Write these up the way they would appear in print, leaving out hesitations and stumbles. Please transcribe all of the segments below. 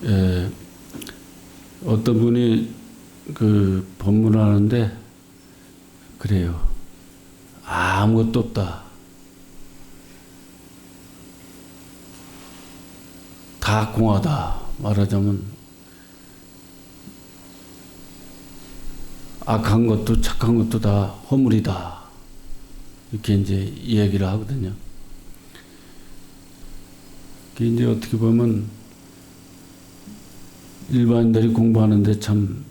예, 어떤 분이 그 법문을 하는데 그래요. 아무것도 없다. 다 공하다. 말하자면 악한 것도 착한 것도 다 허물이다. 이렇게 이제 이야기를 하거든요. 그게 이제 어떻게 보면 일반인들이 공부하는데 참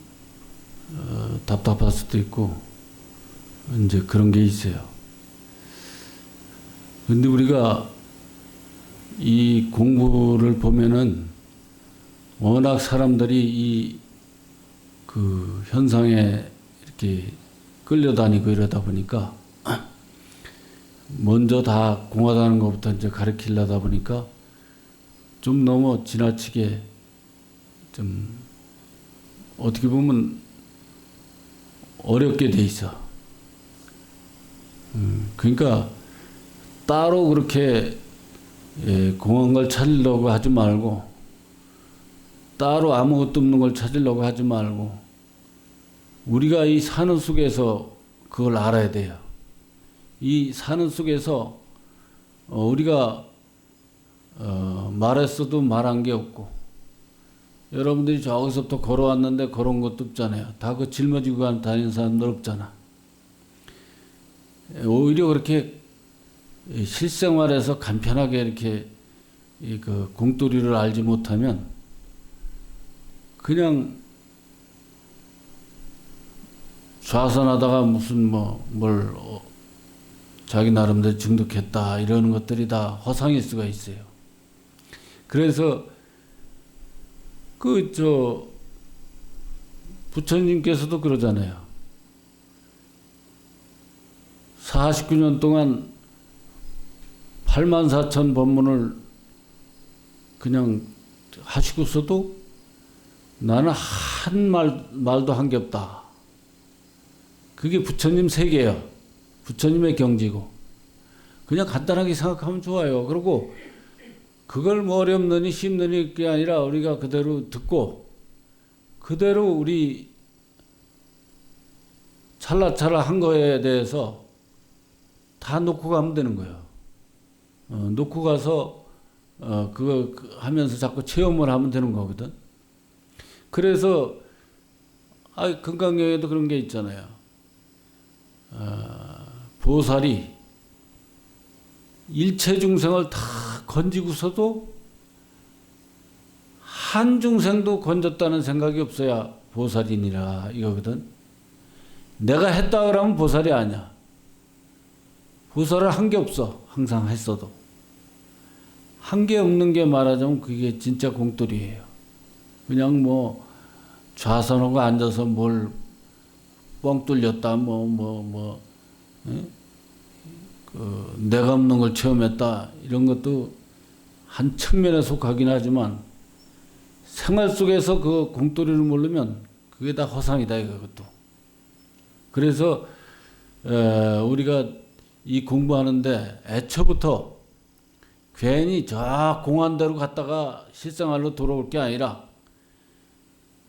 답답할 수도 있고 이제 그런 게 있어요. 근데 우리가 이 공부를 보면은 워낙 사람들이 이 그 현상에 이렇게 끌려다니고 이러다 보니까 먼저 다 공하다는 것부터 이제 가르치려다 보니까 좀 너무 지나치게 좀 어떻게 보면 어렵게 돼 있어. 그러니까 따로 그렇게 공한 걸 찾으려고 하지 말고 따로 아무것도 없는 걸 찾으려고 하지 말고 우리가 이 사는 속에서 그걸 알아야 돼요. 이 사는 속에서 우리가 말했어도 말한 게 없고 여러분들이 저기서부터 걸어왔는데 걸어온 것도 없잖아요. 다 그 짊어지고 다니는 사람들 없잖아. 오히려 그렇게 실생활에서 간편하게 이렇게 그 공돌이를 알지 못하면 그냥 좌선하다가 무슨 뭘 자기 나름대로 증득했다 이러는 것들이 다 허상일 수가 있어요. 그래서 부처님께서도 그러잖아요. 49년 동안 84,000 법문을 그냥 하시고서도 나는 한 말도 한 게 없다. 그게 부처님 세계예요. 부처님의 경지고. 그냥 간단하게 생각하면 좋아요. 그리고 그걸 뭐 어렵느니 쉽느니 게 아니라 우리가 그대로 듣고 그대로 우리 찰나찰나 한 거에 대해서 다 놓고 가면 되는 거예요. 놓고 가서 그거 하면서 자꾸 체험을 하면 되는 거거든. 그래서 금강경에도 그런 게 있잖아요. 보살이 일체 중생을 다 건지고서도 한 중생도 건졌다는 생각이 없어야 보살이니라 이거거든. 내가 했다 그러면 보살이 아니야. 보살을 한 게 없어. 항상 했어도. 한 게 없는 게 말하자면 그게 진짜 공돌이에요. 그냥 뭐 좌선하고 앉아서 뭘 뻥 뚫렸다 내가 없는 걸 체험했다 이런 것도 한 측면에 속하긴 하지만 생활 속에서 그 공돌이를 모르면 그게 다 허상이다 이것도. 그래서 우리가 이 공부하는데 애초부터 괜히 저 공안대로 갔다가 실생활로 돌아올 게 아니라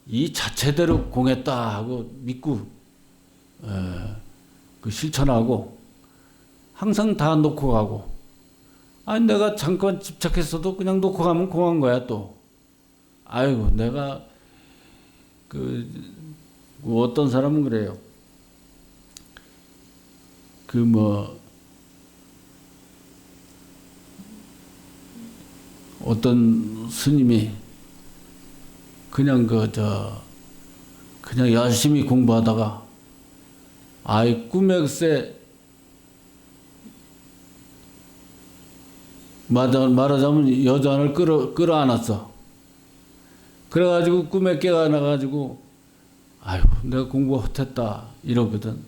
이 자체대로 공했다 하고 믿고 그 실천하고 항상 다 놓고 가고 아니 내가 잠깐 집착했어도 그냥 놓고 가면 공한 거야 또. 아이고 내가 어떤 사람은 그래요. 어떤 스님이 그냥 그냥 열심히 공부하다가 꿈에 글쎄 말하자면 여자를 끌어안았어. 그래가지고 꿈에 깨어나가지고 내가 공부 헛했다 이러거든.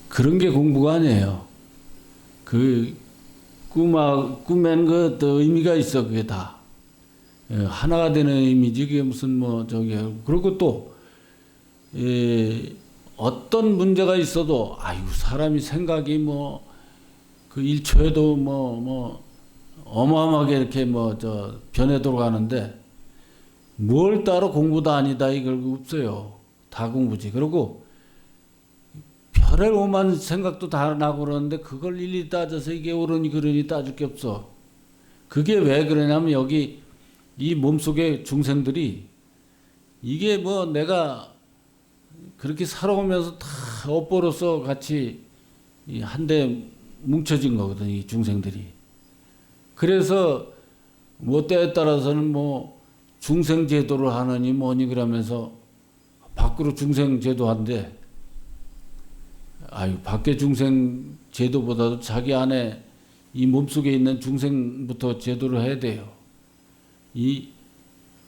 그런 게 공부가 아니에요. 꿈엔 그 의미가 있어. 그게 다 하나가 되는 의미지. 그게 무슨 그리고 또 어떤 문제가 있어도 사람이 생각이 그 1초에도 어마어마하게 이렇게 변해도록 하는데 뭘 따로 공부도 아니다 이걸 없어요. 다 공부지. 그리고 별의 오만 생각도 다 나고 그러는데 그걸 일일이 따져서 이게 옳으니 그러니 따질 게 없어. 그게 왜 그러냐면 여기 이 몸속의 중생들이 이게 내가 그렇게 살아오면서 다 업보로서 같이 한데 뭉쳐진 거거든, 이 중생들이. 그래서 때에 따라서는 중생 제도를 하느니 뭐니 그러면서 밖으로 중생 제도 한대. 밖에 중생 제도보다도 자기 안에 이 몸속에 있는 중생부터 제도를 해야 돼요.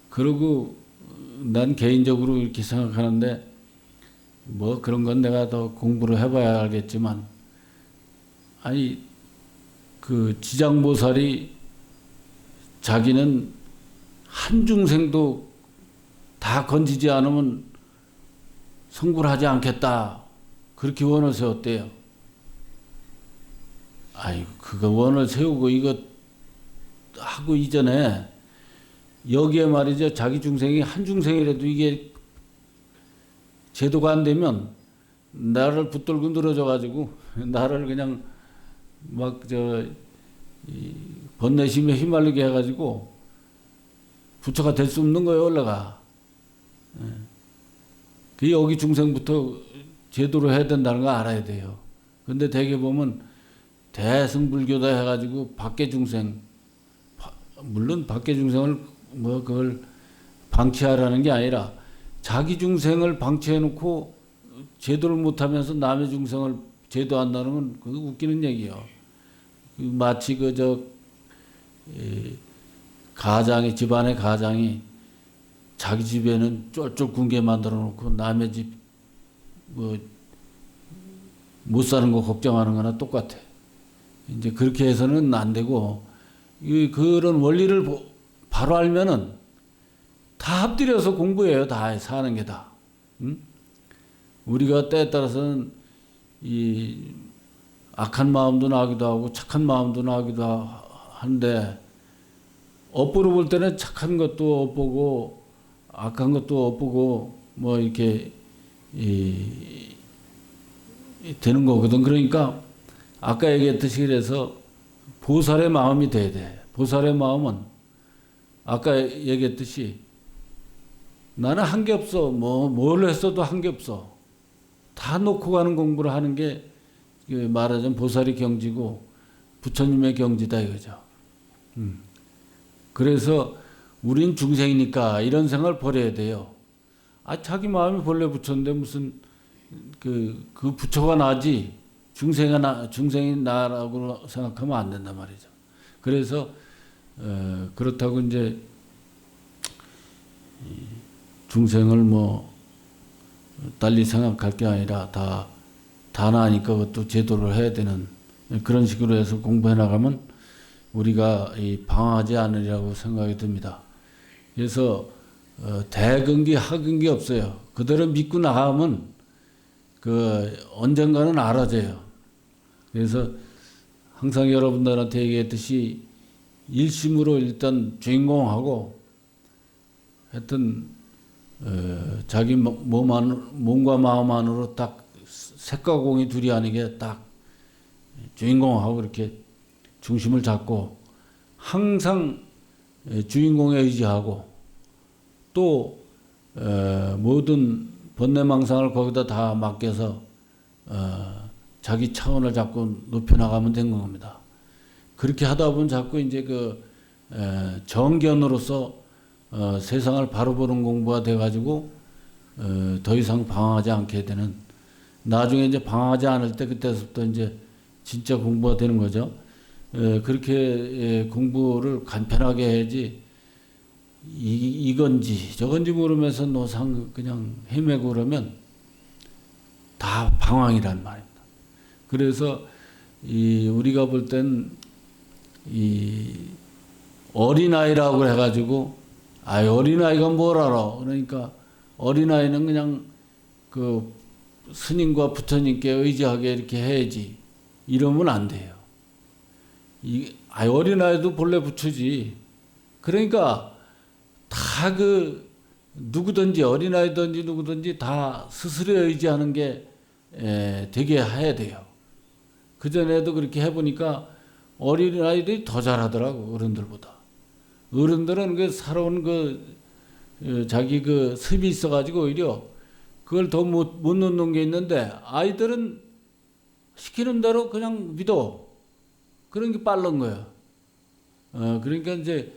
그러고 난 개인적으로 이렇게 생각하는데 그런 건 내가 더 공부를 해봐야 알겠지만 그 지장보살이 자기는 한 중생도 다 건지지 않으면 성불 하지 않겠다. 그렇게 원을 세웠대요. 그거 원을 세우고 이거 하고 이전에 여기에 말이죠. 자기 중생이 한 중생이라도 이게 제도가 안 되면 나를 붙들고 늘어져가지고 나를 그냥 번뇌심에 휘말리게 해가지고 부처가 될 수 없는 거예요, 올라가. 그 여기 중생부터 제도로 해야 된다는 거 알아야 돼요. 근데 대개 보면 대승불교다 해가지고 밖에 중생, 물론 밖에 중생을 그걸 방치하라는 게 아니라 자기 중생을 방치해놓고 제도를 못하면서 남의 중생을 제도한다는 건 그거 웃기는 얘기예요. 마치 집안의 가장이 자기 집에는 쫄쫄 굶게 만들어 놓고 남의 집 못 사는 거 걱정하는 거나 똑같아. 이제 그렇게 해서는 안 되고 그런 원리를 바로 알면은 다 합들여서 공부해요. 다 사는 게 다. 응? 우리가 때에 따라서는 이 악한 마음도 나기도 하고 착한 마음도 나기도 한데 업보로 볼 때는 착한 것도 업보고 악한 것도 업보고 이렇게 되는 거거든. 그러니까 아까 얘기했듯이 그래서 보살의 마음이 돼야 돼. 보살의 마음은 아까 얘기했듯이 나는 한 게 없어. 뭘 했어도 한 게 없어. 다 놓고 가는 공부를 하는 게 말하자면 보살의 경지고 부처님의 경지다 이거죠. 그래서 우린 중생이니까 이런 생각을 버려야 돼요. 자기 마음이 본래 부처인데 무슨 그 부처가 나지 중생이 나라고 생각하면 안 된단 말이죠. 그래서 그렇다고 이제 중생을 달리 생각할 게 아니라 다 나니까 그것도 제도를 해야 되는 그런 식으로 해서 공부해 나가면 우리가 방황하지 않으리라고 생각이 듭니다. 그래서 대근기 하근기 없어요. 그대로 믿고 나가면 언젠가는 알아져요. 그래서 항상 여러분들한테 얘기했듯이 일심으로 일단 주인공하고 하여튼 자기 몸과 마음 안으로 딱 색과 공이 둘이 아니게 딱 주인공하고 이렇게 중심을 잡고 항상 주인공에 의지하고 또 모든 번뇌망상을 거기다 다 맡겨서 자기 차원을 자꾸 높여나가면 되는 겁니다. 그렇게 하다 보면 자꾸 이제 정견으로서 세상을 바로 보는 공부가 돼가지고 더 이상 방황하지 않게 되는, 나중에 이제 방황하지 않을 때 그때부터 이제 진짜 공부가 되는 거죠. 그렇게 공부를 간편하게 해야지 이건지 저건지 모르면서 노상 그냥 헤매고 그러면 다 방황이란 말입니다. 그래서 우리가 볼 땐 어린아이라고 해가지고 어린아이가 뭘 알아. 그러니까 어린아이는 그냥 그 스님과 부처님께 의지하게 이렇게 해야지 이러면 안 돼요. 어린아이도 본래 부처지. 그러니까 다 누구든지 어린아이든지 누구든지 다 스스로에 의지하는 게 되게 해야 돼요. 그전에도 그렇게 해보니까 어린아이들이 더 잘하더라고, 어른들보다. 어른들은 살아온 자기 습이 있어가지고 오히려 그걸 더 못 놓는 게 있는데, 아이들은 시키는 대로 그냥 믿어. 그런 게 빠른 거야. 그러니까 이제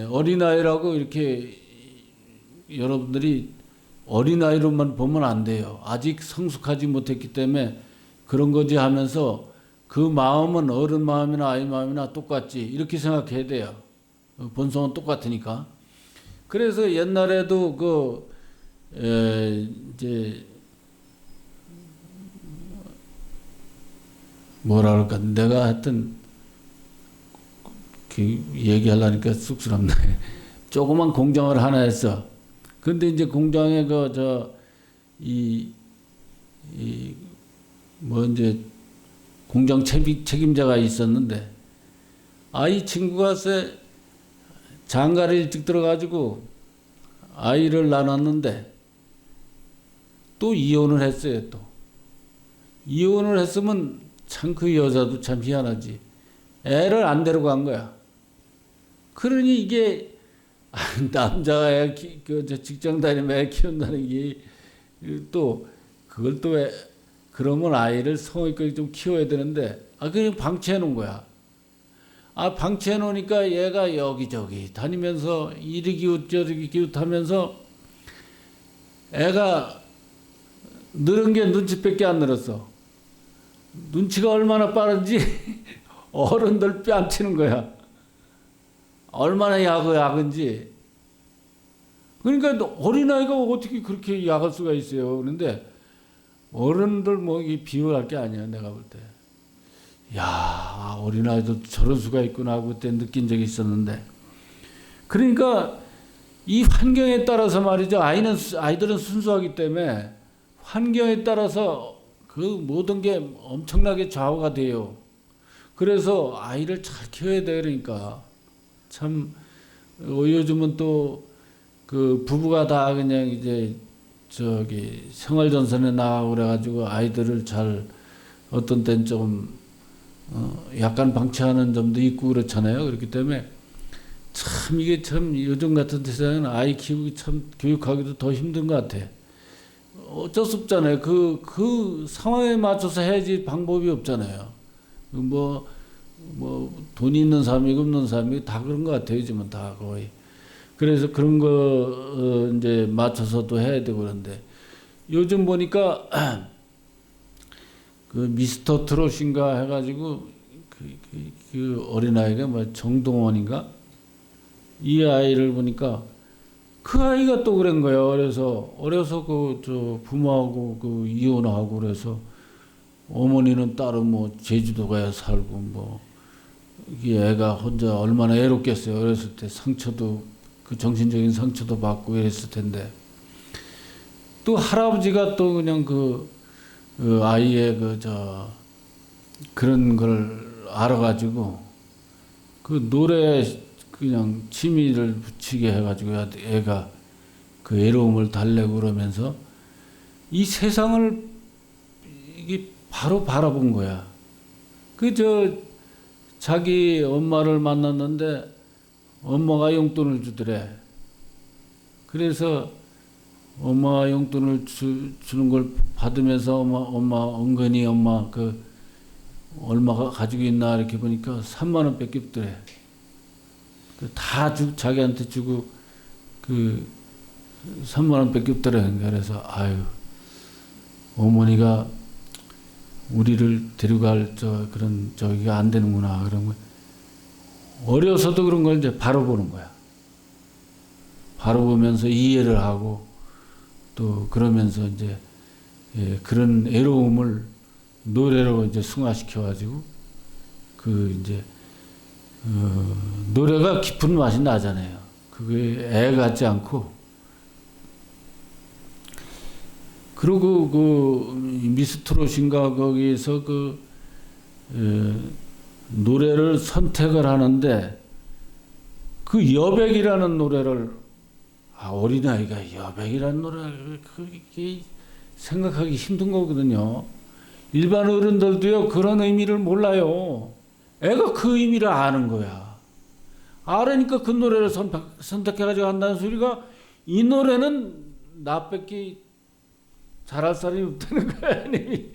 어린아이라고 이렇게 여러분들이 어린아이로만 보면 안 돼요. 아직 성숙하지 못했기 때문에 그런 거지 하면서 그 마음은 어른 마음이나 아이 마음이나 똑같지, 이렇게 생각해야 돼요. 본성은 똑같으니까. 그래서 옛날에도 이제 뭐라 그럴까, 내가 하여튼 얘기하려니까 쑥스럽네. 조그만 공장을 하나 했어. 근데 이제 공장에 이제 공장 책임자가 있었는데, 이 친구가 장가를 일찍 들어가지고 아이를 낳았는데 또 이혼을 했어요. 또 이혼을 했으면 참 그 여자도 참 희한하지. 애를 안 데려간 거야. 그러니 이게 남자가 직장 다니면 애 키운다는 게 또 그걸 또 그러면 아이를 성의껏 좀 키워야 되는데 그냥 방치해 놓은 거야. 방치해 놓으니까 얘가 여기저기 다니면서 이리 기웃 저리 기웃하면서 애가 늘은 게 눈치밖에 안 늘었어. 눈치가 얼마나 빠른지 어른들 뺨치는 거야. 얼마나 약은지. 그러니까 어린아이가 어떻게 그렇게 약할 수가 있어요. 그런데 어른들 비교할 게 아니야, 내가 볼 때. 야, 어린아이도 저런 수가 있구나 하고 그때 느낀 적이 있었는데. 그러니까 이 환경에 따라서 말이죠. 아이들은 순수하기 때문에 환경에 따라서 그 모든 게 엄청나게 좌우가 돼요. 그래서 아이를 잘 키워야 돼. 그러니까 참 요즘은 또 부부가 다 그냥 이제 생활전선에 나가고 그래가지고 아이들을 잘 어떤 때는 좀 약간 방치하는 점도 있고 그렇잖아요. 그렇기 때문에 참 이게 참 요즘 같은 세상에는 아이 키우기 참 교육하기도 더 힘든 것 같아. 어쩔 수 없잖아요. 그 상황에 맞춰서 해야지 방법이 없잖아요. 돈이 있는 사람이고 없는 사람이고 다 그런 것 같아요. 요즘은 다 거의. 그래서 그런 거 이제 맞춰서도 해야 되고 그런데 요즘 보니까 그 미스터 트롯인가 해가지고 그 어린아이가 정동원인가 이 아이를 보니까 그 아이가 또 그런 거예요. 그래서 어려서 부모하고 이혼하고 그래서 어머니는 따로 제주도 가야 살고 이 애가 혼자 얼마나 애롭겠어요. 어렸을 때 상처도 정신적인 상처도 받고 이랬을 텐데 또 할아버지가 또 그냥 아이의 그런 걸 알아가지고 노래에 그냥 취미를 붙이게 해가지고 애가 그 애로움을 달래고 그러면서 이 세상을 이게 바로 바라본 거야. 자기 엄마를 만났는데 엄마가 용돈을 주더래. 그래서 엄마가 용돈을 주는 걸 받으면서 엄마 은근히 엄마 얼마가 가지고 있나 이렇게 보니까 3만 원밖에 없더래. 다 자기한테 주고 3만 원밖에 없더래. 그래서 어머니가 우리를 데려갈 그런 저기가 안 되는구나. 그런 거 어려서도 그런 걸 이제 바로 보는 거야. 바로 보면서 이해를 하고 또 그러면서 이제 그런 애로움을 노래로 이제 승화시켜 가지고 이제 노래가 깊은 맛이 나잖아요. 그게 애 같지 않고. 그리고 미스트롯인가 거기에서 노래를 선택을 하는데 그 여백이라는 노래를 어린아이가 여백이라는 노래를 그게 생각하기 힘든 거거든요. 일반 어른들도요 그런 의미를 몰라요. 애가 그 의미를 아는 거야. 알으니까 그 노래를 선택해가지고 한다는 소리가 이 노래는 나밖에 잘할 사람이 없다는 거야. 아니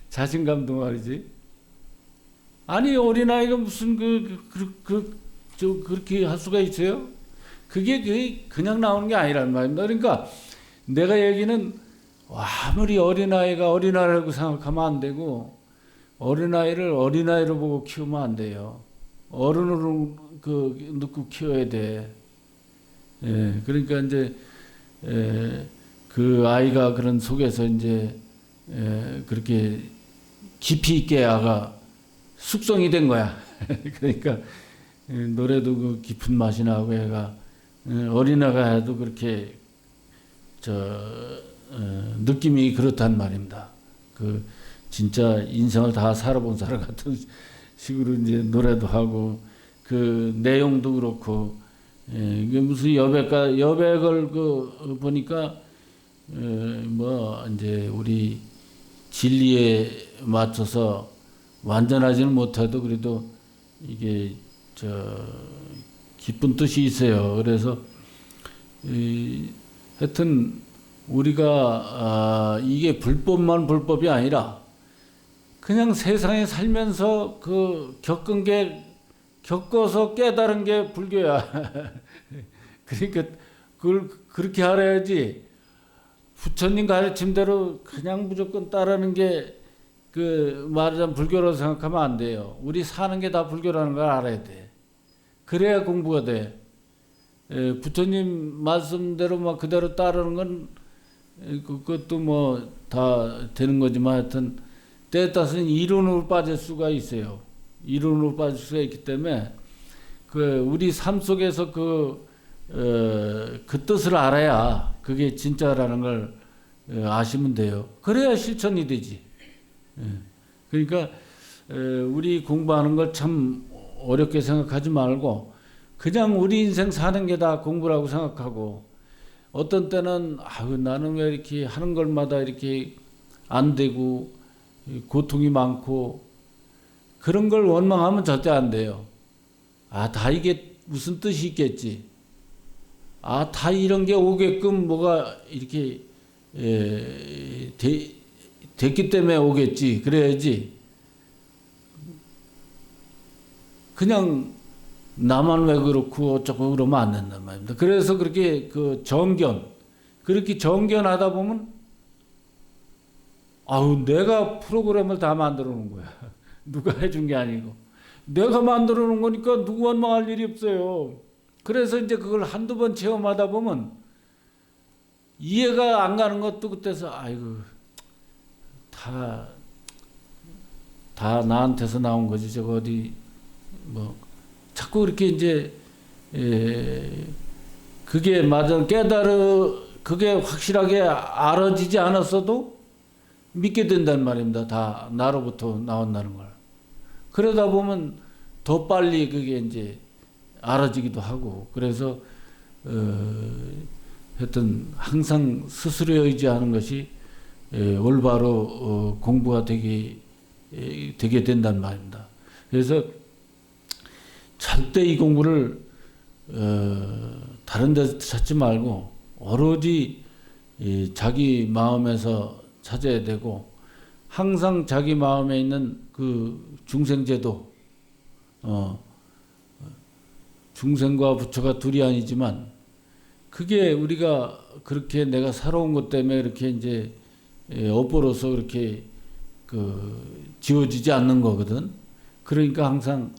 자신감도 말이지. 아니 어린아이가 무슨 그렇게 할 수가 있어요? 그게 그냥 나오는 게 아니란 말입니다. 그러니까 내가 얘기는 아무리 어린아이가 어린아이라고 생각하면 안 되고 어린아이를 어린아이로 보고 키우면 안 돼요. 어른으로 놓고 키워야 돼. 예, 그러니까 이제 그 아이가 그런 속에서 이제 그렇게 깊이 있게 아가 숙성이 된 거야. 그러니까 노래도 그 깊은 맛이 나고 애가 어린아이가 해도 그렇게 느낌이 그렇단 말입니다. 그 진짜 인생을 다 살아본 사람 같은 식으로 이제 노래도 하고 그 내용도 그렇고 이게 무슨 여백을 보니까 뭐 이제 우리 진리에 맞춰서 완전하지는 못해도 그래도 이게 깊은 뜻이 있어요. 그래서 하여튼 우리가 이게 불법만 불법이 아니라 그냥 세상에 살면서 겪어서 깨달은 게 불교야. 그러니까 그걸 그렇게 알아야지. 부처님 가르침대로 그냥 무조건 따르는 게 말하자면 불교라고 생각하면 안 돼요. 우리 사는 게 다 불교라는 걸 알아야 돼. 그래야 공부가 돼. 부처님 말씀대로 막 그대로 따르는 건 그것도 뭐 다 되는 거지만 하여튼 때에 따라서는 이론으로 빠질 수가 있어요. 이론으로 빠질 수가 있기 때문에 우리 삶 속에서 그 뜻을 알아야 그게 진짜라는 걸 아시면 돼요. 그래야 실천이 되지. 그러니까 우리 공부하는 걸 참 어렵게 생각하지 말고 그냥 우리 인생 사는 게 다 공부라고 생각하고 어떤 때는 나는 왜 이렇게 하는 걸마다 이렇게 안 되고 고통이 많고 그런 걸 원망하면 절대 안 돼요. 다 이게 무슨 뜻이 있겠지. 다 이런 게 오게끔 뭐가 이렇게 됐기 때문에 오겠지. 그래야지. 그냥 나만 왜 그렇고 어쩌고 그러면 안 된단 말입니다. 그래서 그렇게 그렇게 정견하다 보면 내가 프로그램을 다 만들어 놓은 거야. 누가 해준 게 아니고. 내가 만들어 놓은 거니까 누구 원망할 일이 없어요. 그래서 이제 그걸 한두 번 체험하다 보면 이해가 안 가는 것도 그때서 다 나한테서 나온 거지. 저거 어디 자꾸 그렇게 이제 그게 맞아 그게 확실하게 알아지지 않았어도 믿게 된단 말입니다. 다 나로부터 나온다는 걸. 그러다 보면 더 빨리 그게 이제 알아지기도 하고 그래서 하여튼 항상 스스로에 의지하는 것이 올바로 공부가 되게 된단 말입니다. 그래서 절대 이 공부를 다른 데서 찾지 말고 오로지 자기 마음에서 찾아야 되고 항상 자기 마음에 있는 그 중생제도 중생과 부처가 둘이 아니지만 그게 우리가 그렇게 내가 살아온 것 때문에 이렇게 이제 업보로서 그렇게 지워지지 않는 거거든. 그러니까 항상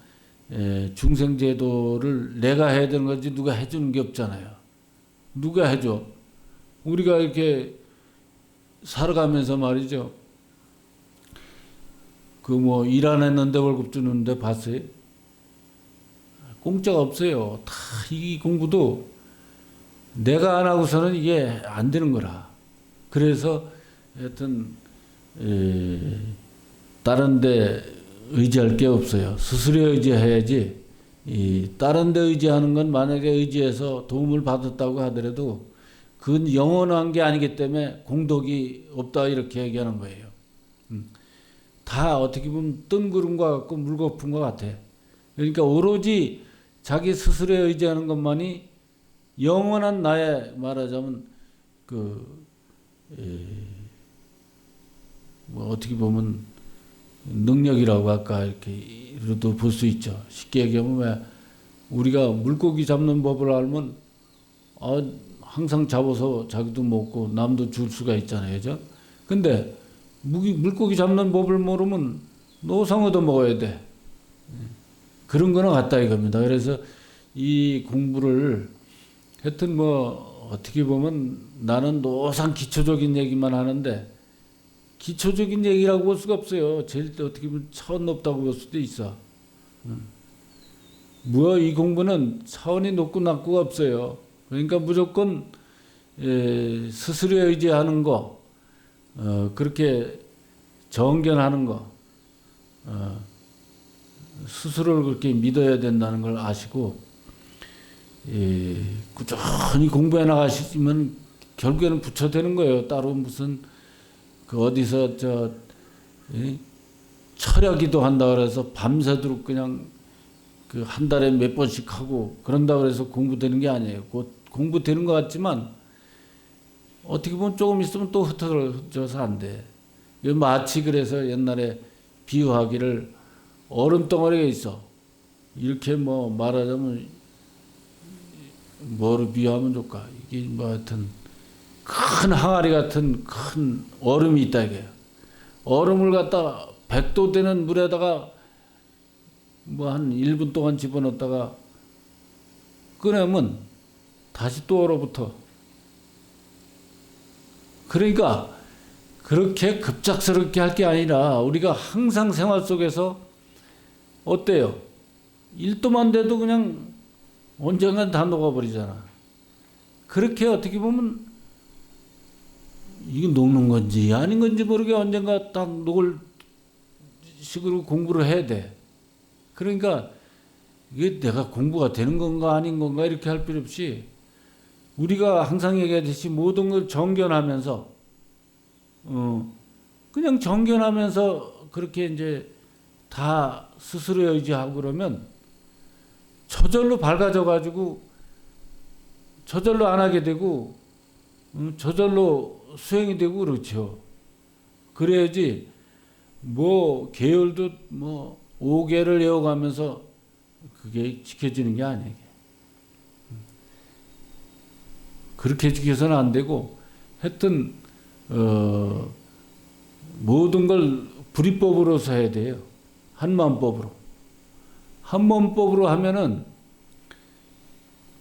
중생제도를 내가 해야 되는 거지 누가 해주는 게 없잖아요. 누가 해줘? 우리가 이렇게 살아가면서 말이죠. 일 안 했는데 월급 주는데 봤어요? 공짜가 없어요. 다 이 공부도 내가 안 하고서는 이게 안 되는 거라. 그래서 하여튼 다른데 의지할 게 없어요. 스스로 의지해야지. 이 다른 데 의지하는 건 만약에 의지해서 도움을 받았다고 하더라도 그건 영원한 게 아니기 때문에 공덕이 없다 이렇게 얘기하는 거예요. 다 어떻게 보면 뜬 구름과 같고 물거품 것 같아. 그러니까 오로지 자기 스스로에 의지하는 것만이 영원한 나의 말하자면 뭐 어떻게 보면 능력이라고 아까 이렇게도 볼 수 있죠. 쉽게 얘기하면 왜 우리가 물고기 잡는 법을 알면 항상 잡아서 자기도 먹고 남도 줄 수가 있잖아요, 그죠? 근데 물고기 잡는 법을 모르면 노상 얻어 먹어야 돼. 그런 거는 같다 이겁니다. 그래서 이 공부를 하여튼 뭐 어떻게 보면 나는 노상 기초적인 얘기만 하는데 기초적인 얘기라고 볼 수가 없어요. 제일 어떻게 보면 차원 높다고 볼 수도 있어. 뭐 이 공부는 차원이 높고 낮고가 없어요. 그러니까 무조건 스스로에 의지하는 거, 그렇게 정견하는 거, 스스로를 그렇게 믿어야 된다는 걸 아시고 꾸준히 공부해 나가시면 결국에는 부처되는 거예요. 따로 무슨 그 어디서 철야기도 한다 그래서 밤새도록 그냥 그 한 달에 몇 번씩 하고 그런다 그래서 공부되는 게 아니에요. 곧 공부되는 것 같지만 어떻게 보면 조금 있으면 또 흩어져서 안 돼. 마치 그래서 옛날에 비유하기를 얼음 덩어리가 있어. 이렇게 뭐 말하자면 뭐로 비유하면 좋을까? 이게 뭐 하여튼 큰 항아리 같은 큰 얼음이 있다 이게요. 얼음을 갖다 100도 되는 물에다가 뭐 한 1분 동안 집어넣었다가 꺼내면 다시 또 얼어붙어. 그러니까 그렇게 급작스럽게 할 게 아니라 우리가 항상 생활 속에서 어때요? 1도만 돼도 그냥 언젠간 다 녹아버리잖아. 그렇게 어떻게 보면 이게 녹는 건지 아닌 건지 모르게 언젠가 딱 녹을 식으로 공부를 해야 돼. 그러니까 이게 내가 공부가 되는 건가 아닌 건가 이렇게 할 필요 없이 우리가 항상 얘기하듯이 모든 걸 정견하면서 그냥 정견하면서 그렇게 이제 다 스스로 의지하고 그러면 저절로 밝아져 가지고 저절로 안 하게 되고 저절로 수행이 되고 그렇죠. 그래야지 뭐 계율도 뭐 5개를 외워가면서 그게 지켜지는 게 아니에요. 그렇게 지켜서는 안 되고 하여튼 모든 걸 불이법으로서 해야 돼요. 한마음법으로. 한마음법으로 하면은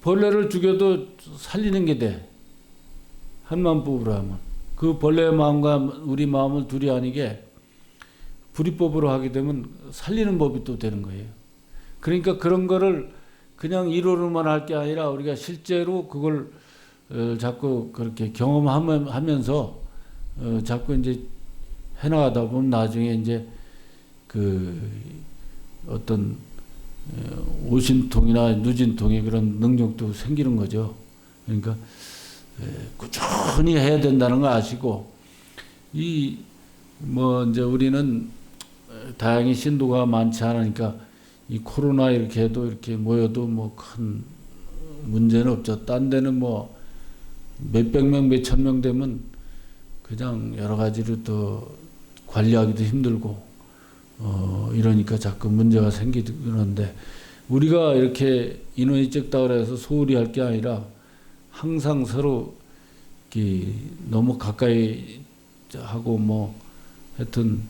벌레를 죽여도 살리는 게 돼. 한마음법으로 하면. 그 벌레의 마음과 우리 마음을 둘이 아니게 불이법으로 하게 되면 살리는 법이 또 되는 거예요. 그러니까 그런 거를 그냥 이론으로만 할 게 아니라 우리가 실제로 그걸 자꾸 그렇게 경험하면서 자꾸 이제 해나가다 보면 나중에 이제 그 어떤 오신통이나 누진통의 그런 능력도 생기는 거죠. 그러니까 꾸준히 해야 된다는 거 아시고 이 뭐 이제 우리는 다행히 신도가 많지 않으니까 이 코로나 이렇게 해도 이렇게 모여도 뭐 큰 문제는 없죠. 딴 데는 뭐 몇백 명, 몇천 명 되면 그냥 여러 가지로 더 관리하기도 힘들고 이러니까 자꾸 문제가 생기는데 우리가 이렇게 인원이 적다 그래서 소홀히 할 게 아니라 항상 서로 너무 가까이 하고 뭐 하여튼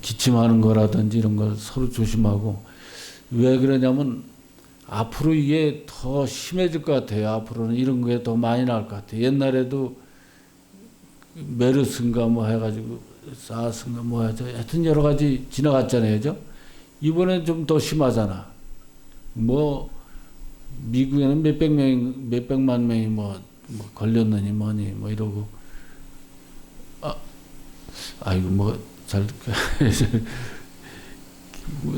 기침하는 거라든지 이런 걸 서로 조심하고 왜 그러냐면 앞으로 이게 더 심해질 것 같아요. 앞으로는 이런 게 더 많이 나올 것 같아요. 옛날에도 메르스인가 뭐 해가지고 사스인가 뭐 하여튼 여러 가지 지나갔잖아요. 그죠? 이번엔 좀 더 심하잖아. 뭐 미국에는 몇백만 명이 뭐 걸렸느니 뭐니 뭐 이러고 아이고 뭐 잘 뭐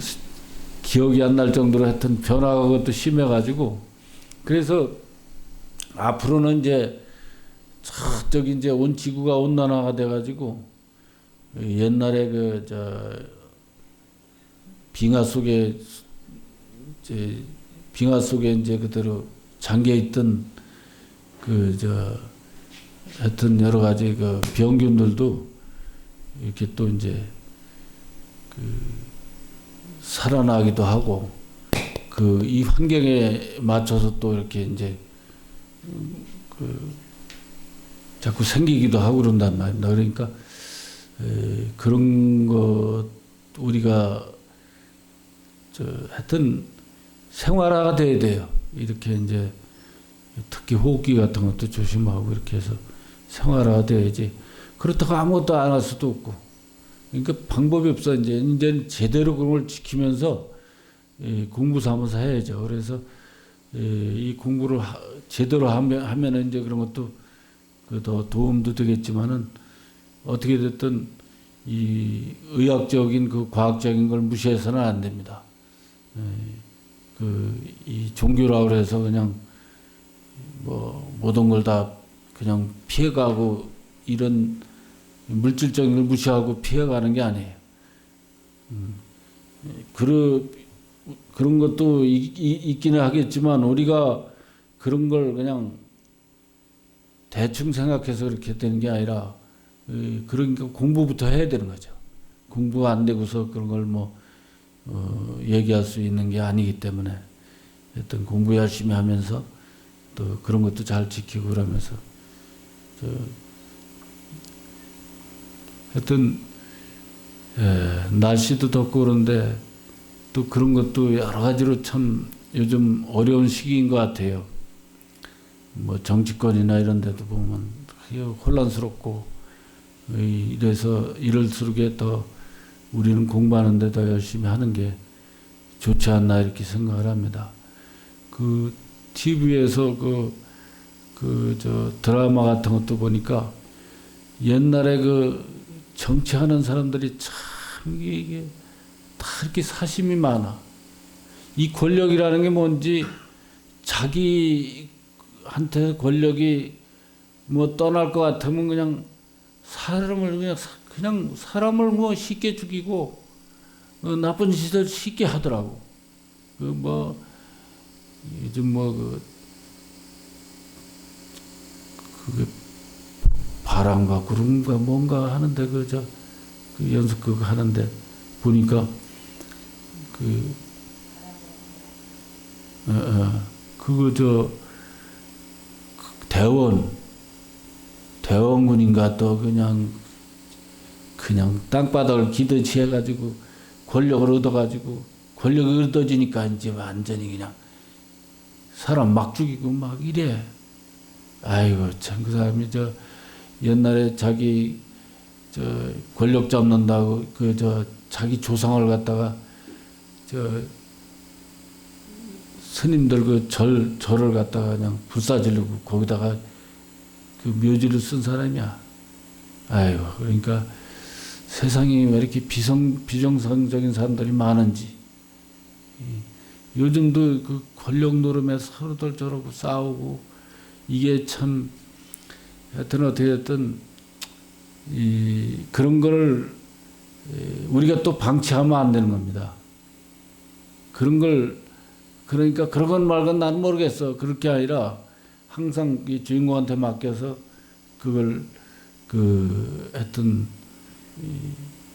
기억이 안 날 정도로 하여튼 변화가 그것도 심해가지고 그래서 앞으로는 이제 저기 이제 온 지구가 온난화가 돼가지고 옛날에 그 저 빙하 속에 이제 그대로 잠겨 있던 그 저 하여튼 여러 가지 그 병균들도 이렇게 또 이제 그 살아나기도 하고 그 이 환경에 맞춰서 또 이렇게 이제 그 자꾸 생기기도 하고 그런단 말입니다. 그러니까 그런 것 우리가 하여튼 생활화가 돼야 돼요. 이렇게 이제 특히 호흡기 같은 것도 조심하고 이렇게 해서 생활화가 돼야지. 그렇다고 아무것도 안 할 수도 없고. 그러니까 방법이 없어. 이제는 제대로 그런 걸 지키면서 공부 삼아서 해야죠. 그래서 이 공부를 제대로 하면은 이제 그런 것도 더 도움도 되겠지만은 어떻게 됐든 이 의학적인 그 과학적인 걸 무시해서는 안 됩니다. 이 종교라고 해서 그냥 뭐 모든 걸 다 그냥 피해가고 이런 물질적인 걸 무시하고 피해가는 게 아니에요. 그런 것도 있기는 하겠지만 우리가 그런 걸 그냥 대충 생각해서 그렇게 되는 게 아니라 그러니까 공부부터 해야 되는 거죠. 공부 안 되고서 그런 걸 뭐 얘기할 수 있는 게 아니기 때문에 하여튼 공부 열심히 하면서 또 그런 것도 잘 지키고 그러면서 하여튼 날씨도 덥고 그런데 또 그런 것도 여러 가지로 참 요즘 어려운 시기인 것 같아요. 뭐 정치권이나 이런 데도 보면 혼란스럽고 이래서 이럴수록에 더 우리는 공부하는데 더 열심히 하는 게 좋지 않나 이렇게 생각을 합니다. 그 TV에서 저 드라마 같은 것도 보니까 옛날에 그 정치하는 사람들이 참 이게 다 이렇게 사심이 많아. 이 권력이라는 게 뭔지 자기한테 권력이 뭐 떠날 것 같으면 그냥 사람을 뭐 쉽게 죽이고 나쁜 짓을 쉽게 하더라고. 그 뭐 요즘 뭐 그게 바람과 구름과 뭔가 하는데 그 연습 그거 하는데 보니까 그거 대원군인가 또 그냥 땅바닥을 기대치 해가지고 권력을 얻어가지고 권력이 얻어지니까 이제 완전히 그냥 사람 막 죽이고 막 이래. 아이고 참 그 사람이 옛날에 자기 권력 잡는다고 자기 조상을 갖다가 스님들 그 절을 갖다가 그냥 불사지르고 거기다가 그 묘지를 쓴 사람이야. 아이고 그러니까 세상이 왜 이렇게 비정상적인 사람들이 많은지. 요즘도 그 권력 노름에 서로들 저러고 싸우고 이게 참 하여튼 어떻게 됐든 그런 거를 우리가 또 방치하면 안 되는 겁니다. 그런 걸 그러니까 그런 건 말건 나는 모르겠어. 그렇게 아니라 항상 이 주인공한테 맡겨서 그걸 하여튼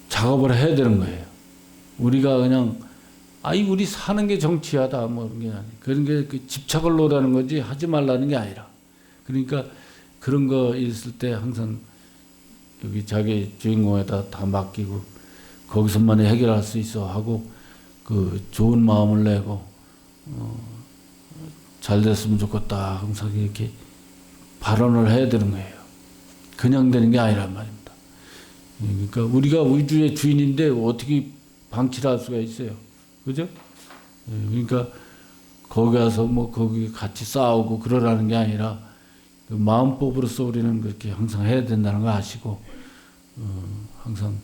작업을 해야 되는 거예요. 우리가 그냥 우리 사는 게 정치하다 뭐 그런 게 아니에요. 그런 게 그 집착을 놓으라는 거지 하지 말라는 게 아니라. 그러니까 그런 거 있을 때 항상 여기 자기 주인공에다 다 맡기고 거기서만 해결할 수 있어 하고 그 좋은 마음을 내고 잘 됐으면 좋겠다 항상 이렇게 발언을 해야 되는 거예요. 그냥 되는 게 아니란 말입니다. 그러니까 우리가 우주의 주인인데 어떻게 방치를 할 수가 있어요. 그죠? 그러니까 거기 가서 뭐 거기 같이 싸우고 그러라는 게 아니라 그 마음법으로서 우리는 그렇게 항상 해야 된다는 거 아시고 항상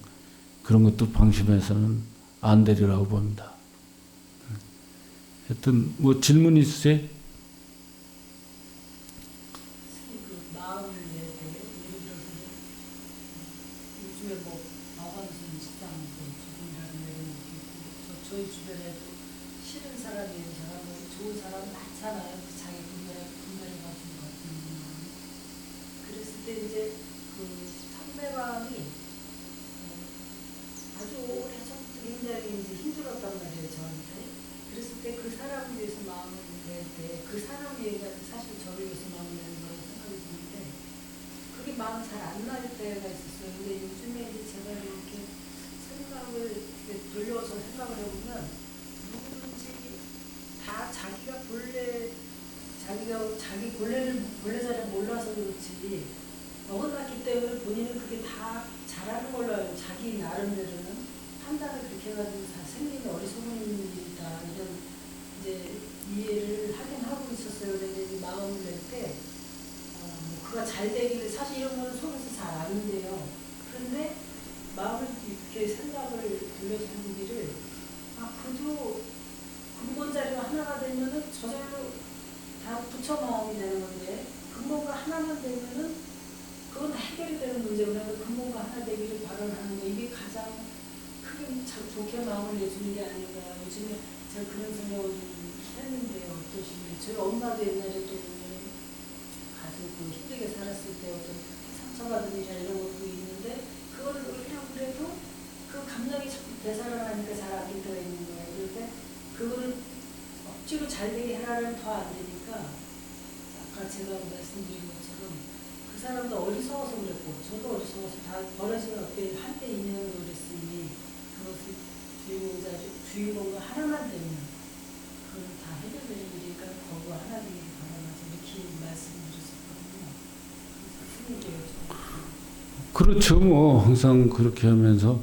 그런 것도 방심해서는 안 되리라고 봅니다. 하여튼 뭐 질문 있으세요? 그 마음을 낼 때, 예를 들어서 요즘에 뭐 마관순 식당도 조금이라도 내려놓고 있고, 저희 주변에도 싫은 사람이 있는 사람, 좋은 사람 많잖아요. 자기 분별해 가지고 같은 마음. 그랬을 때 이제 그 상대방이 아주 오래전부터 굉장히 이제 힘들었단 말이에요, 저한테. 그랬을 때 그 사람을 위해서 마음을 낼 때 그 사람 위해서 사실 저를 위해서 마음을 내는 거라고 생각이 드는데 그게 마음 잘 안 날 때가 있었어요. 근데 요즘에 이제 제가 이렇게 생각을 이렇게 돌려서 생각을 해보면 누구든지 다 자기가 자기 본래 자리를 몰라서 그렇지 어긋났기 때문에 본인은 그게 다 잘하는 걸로 알고 자기 나름대로는 판단을 그렇게 해가지고 다 생긴 어리석음이다 이런 이제 이해를 하긴 하고 있었어요. 근데 이제 마음을 낼 때 그가 잘 되기를 사실 이런 거는 속에서 잘 아는데요. 그런데 마음을 이렇게 생각을 돌려서 해보기를 그도 근본 자리가 하나가 되면은 저절로 다 부처 마음이 되는 건데 근본가 하나만 되면은 그건 해결이 되는 문제고 근본가 하나 되기를 바라는 거 이게 가장 크게 좋게 마음을 내주는 게 아닌가. 요즘에 제가 그런 생각을 좀 했는데요. 어떠신지. 저희 엄마도 옛날에 또 가지고 힘들게 살았을 때 어떤 상처받은 일이나 이런 것도 있는데 그거를 오히려 그래도 그 감정이 자꾸 되살아나니까 잘 안 될 때가 있는 거예요. 그럴 때 그거를 억지로 잘 되게 하라면 더 안 되니까 아까 제가 말씀드린 것처럼 그 사람도 어리석어서 그랬고 저도 어리석어서 다 버려진 어때 한때 인연으로 그랬으니 그것을 주인공과 하나만 되면 그건 다 해결되는 일이니까 거기와 하나 되기를 바라면서 이렇게 말씀드렸었거든요. 그렇죠. 뭐 항상 그렇게 하면서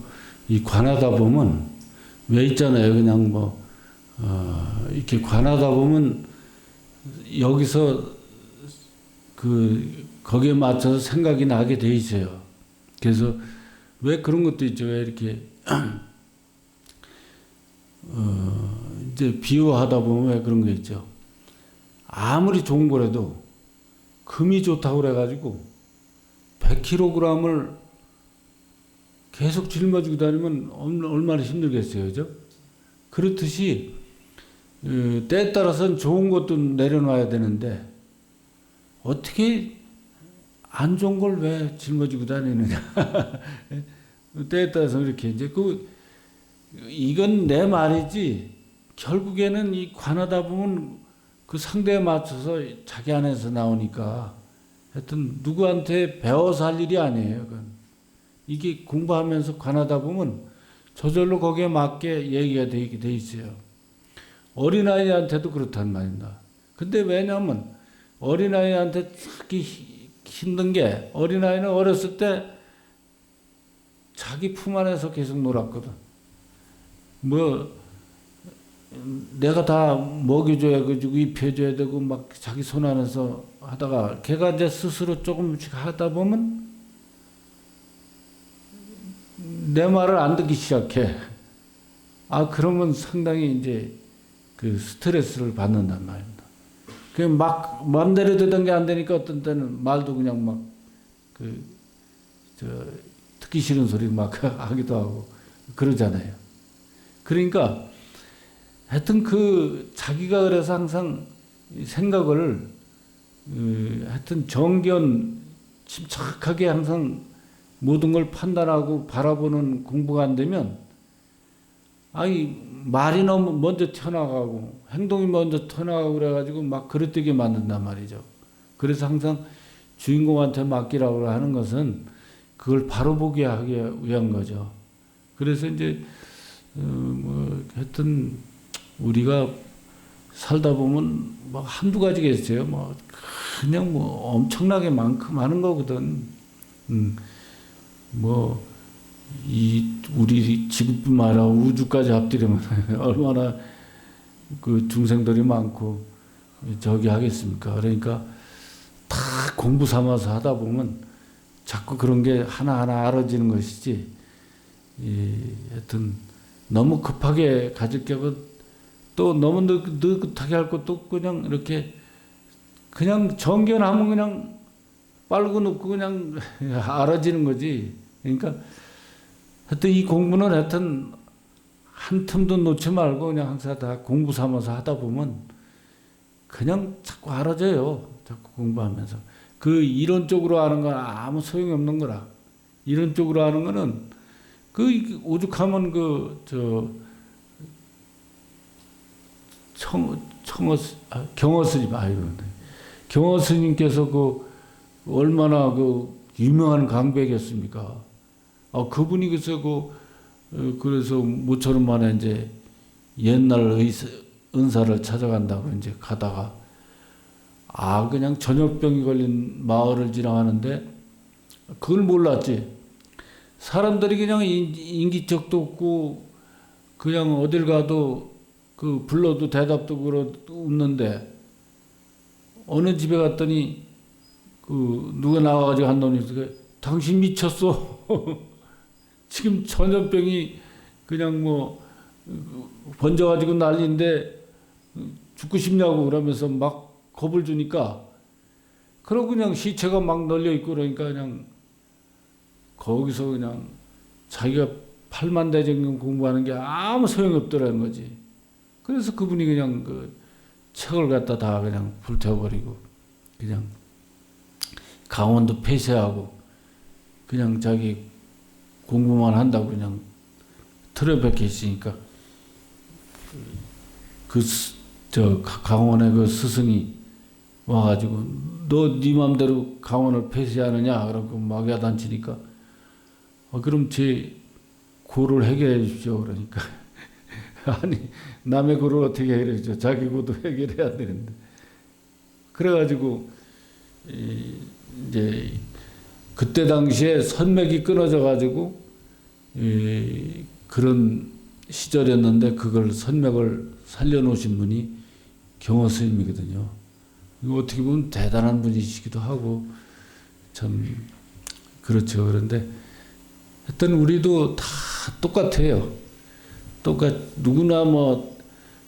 이 관하다 보면 왜 있잖아요. 그냥 뭐 이렇게 관하다 보면 여기서 거기에 맞춰서 생각이 나게 돼 있어요. 그래서 왜 그런 것도 있죠. 왜 이렇게 이제 비유하다 보면 왜 그런 거 있죠. 아무리 좋은 거라도 금이 좋다고 그래가지고 100kg을 계속 짊어지고 다니면 얼마나 힘들겠어요, 그죠? 그렇듯이 때에 따라서는 좋은 것도 내려놔야 되는데 어떻게 안 좋은 걸 왜 짊어지고 다니느냐? 때에 따라서 이렇게 이제 이건 내 말이지 결국에는 이 관하다 보면 그 상대에 맞춰서 자기 안에서 나오니까 하여튼 누구한테 배워서 할 일이 아니에요. 그건. 이게 공부하면서 관하다 보면 저절로 거기에 맞게 얘기가 돼 있어요. 어린아이한테도 그렇단 말입니다. 근데 왜냐면 어린아이한테 특히 힘든 게 어린아이는 어렸을 때 자기 품 안에서 계속 놀았거든. 뭐 내가 다 먹여줘야 가지고 입혀줘야 되고 막 자기 손 안에서 하다가 걔가 이제 스스로 조금씩 하다 보면 내 말을 안 듣기 시작해. 그러면 상당히 이제 그 스트레스를 받는단 말입니다. 그냥 막 마음대로 되던 게 안 되니까 어떤 때는 말도 그냥 막 듣기 싫은 소리 막 하기도 하고 그러잖아요. 그러니까 하여튼 자기가 그래서 항상 생각을 하여튼 정견 침착하게 항상 모든 걸 판단하고 바라보는 공부가 안 되면 말이 너무 먼저 튀어나가고 행동이 먼저 튀어나가고 그래가지고 막 그릇되게 만든단 말이죠. 그래서 항상 주인공한테 맡기라고 하는 것은 그걸 바로 보게 하기 위한 거죠. 그래서 이제 하여튼 우리가 살다 보면 막 한두 가지겠어요. 그냥 엄청나게 많은 거거든. 우리 지구뿐만 아니라 우주까지 합들이면 얼마나 중생들이 많고 저기 하겠습니까. 그러니까 다 공부 삼아서 하다 보면 자꾸 그런 게 하나하나 알아지는 것이지. 하여튼 너무 급하게 가질 격은 또 너무 느긋하게 할 것도 그냥 이렇게 그냥 정견하면 그냥 빨고 넣고 그냥 알아지는 거지. 그러니까 하여튼 이 공부는 하여튼 한 틈도 놓지 말고 그냥 항상 다 공부 삼아서 하다 보면 그냥 자꾸 알아져요. 자꾸 공부하면서. 그 이론적으로 하는 건 아무 소용이 없는 거라. 이론적으로 하는 거는 그 오죽하면 경허 스님, 경허 스님께서 얼마나 유명한 강백이었습니까? 그분이 그래서 모처럼 만에 이제 옛날 은사를 찾아간다고 이제 가다가 그냥 전염병이 걸린 마을을 지나가는데 그걸 몰랐지. 사람들이 그냥 인기척도 없고 그냥 어딜 가도 불러도 대답도 없는데 어느 집에 갔더니 누가 나와가지고 한 놈이 있어. 당신 미쳤어. 지금 전염병이 그냥 번져가지고 난리인데 죽고 싶냐고 그러면서 막 겁을 주니까 그러고 그냥 시체가 막 널려 있고 그러니까 그냥 거기서 그냥 자기가 8만 대정경 공부하는 게 아무 소용이 없더라는 거지. 그래서 그분이 그냥 책을 갖다 다 그냥 불태워버리고 그냥 강원도 폐쇄하고 그냥 자기 공부만 한다고 그냥 틀에 박혀 있으니까 강원의 스승이 와가지고 너 네 맘대로 강원을 폐쇄하느냐 그러고 막 야단치니까 그럼 제 고를 해결해 주십시오 그러니까 아니 남의 고를 어떻게 해결해 주죠? 자기 고도 해결해야 되는데 그래가지고 이제 그때 당시에 선맥이 끊어져 가지고 그런 시절이었는데 그걸 선맥을 살려놓으신 분이 경허 스님이거든요. 어떻게 보면 대단한 분이시기도 하고 참 그렇죠. 그런데 하여튼 우리도 다 똑같아요. 누구나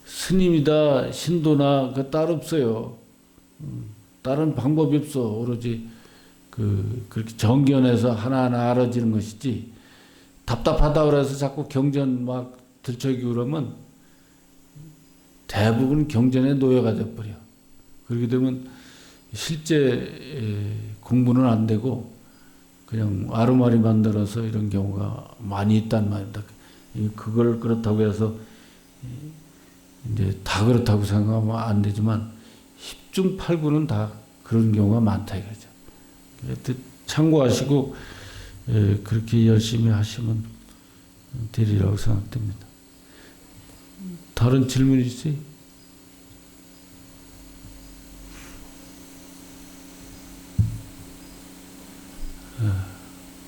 스님이다 신도나 따로 없어요. 다른 방법이 없어. 오로지 그렇게 정견해서 하나하나 알아지는 것이지 답답하다 그래서 자꾸 경전 막 들춰기고 그러면 대부분 경전에 노예가 돼버려. 그렇게 되면 실제 공부는 안 되고 그냥 아르마리 만들어서 이런 경우가 많이 있단 말입니다. 그걸 그렇다고 해서 이제 다 그렇다고 생각하면 안 되지만 10중 8구는 다 그런 경우가 많다 이거죠. 참고하시고 그렇게 열심히 하시면 되리라고 생각됩니다. 다른 질문 있어요?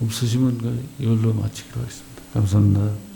없으시면 이걸로 마치기로 하겠습니다. 감사합니다.